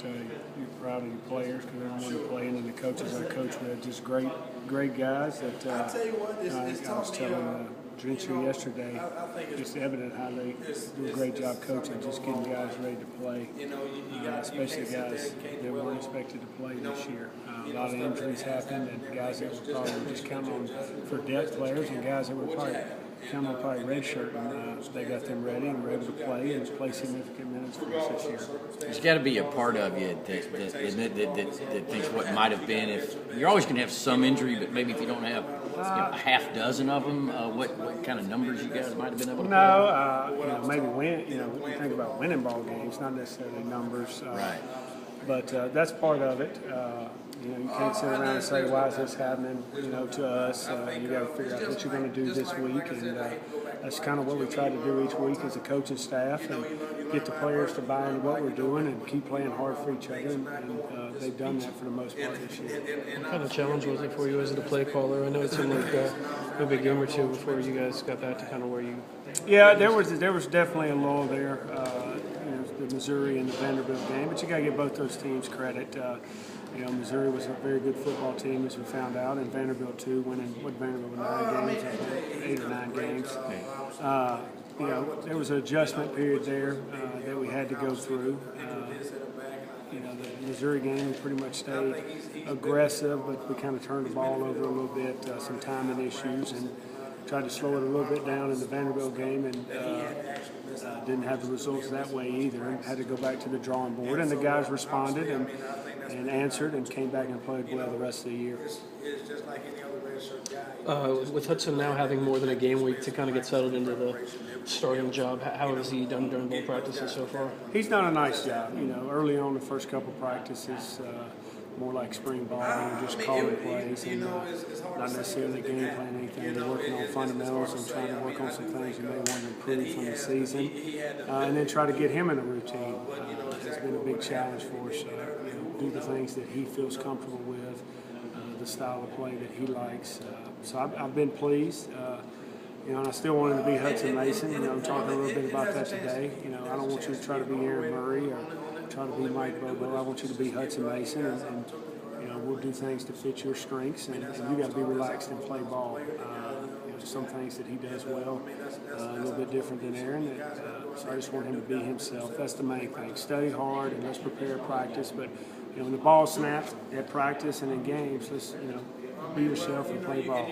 you're proud of your players because everyone are playing, and the coaches I coach with, just great guys. That I was telling Drencher yesterday, it's evident how they do a great job coaching, just getting guys ready to play, especially guys that weren't expected to play this year. A lot of injuries happened, and guys that were probably just counting on for depth players, and guys that were probably counting on probably redshirt, and they got them ready and were able to play and play significant minutes for us this year. There's got to be a part of you that thinks what might have been. If you're always going to have some injury, but maybe if you don't have a half dozen of them, what kind of numbers you guys might have been able to No, maybe win. We think about winning ball games, not necessarily numbers. Right. But that's part of it. You can't sit around and say, why is this happening, to us. You got to figure out what you're going to do this week. And that's kind of what we try to do each week as a coaching staff, and get the players to buy into what we're doing and keep playing hard for each other. And they've done that for the most part this year. What kind of challenge was it for you as the play caller? I know it seemed like maybe a game or two before you guys got back to kind of where you. Yeah, there was definitely a lull there. The Missouri and the Vanderbilt game, but you got to give both those teams credit. Missouri was a very good football team, as we found out, and Vanderbilt too, winning Vanderbilt with 9 games, I think, 8 or 9 games. There was an adjustment period there that we had to go through. The Missouri game, we pretty much stayed aggressive, but we kind of turned the ball over a little bit, some timing issues, and tried to slow it a little bit down in the Vanderbilt game, and didn't have the results that way either, and had to go back to the drawing board. And the guys responded and answered and came back and played well the rest of the year. With Hudson now having more than a game week to kind of get settled into the starting job, how has he done during both practices so far? He's done a nice job. Early on the first couple practices, more like spring ball, just calling plays and not necessarily game planning anything. They're working on fundamentals and trying to work on some things you may want to improve from the season, and then try to get him in a routine. It's been a big challenge for us. Do the things that he feels comfortable with, the style of play that he likes. So I've been pleased. And I still want him to be Hudson Mason. Talking a little bit about that today. I don't want you to try to be Aaron Murray or try to be Mike Bobo. I want you to be Hudson Mason, and we'll do things to fit your strengths, and you got to be relaxed and play ball. Some things that he does well, a little bit different than Aaron. So I just want him to be himself. That's the main thing. Study hard and let's prepare practice. But when the ball snaps at practice and in games, let's be yourself and play ball.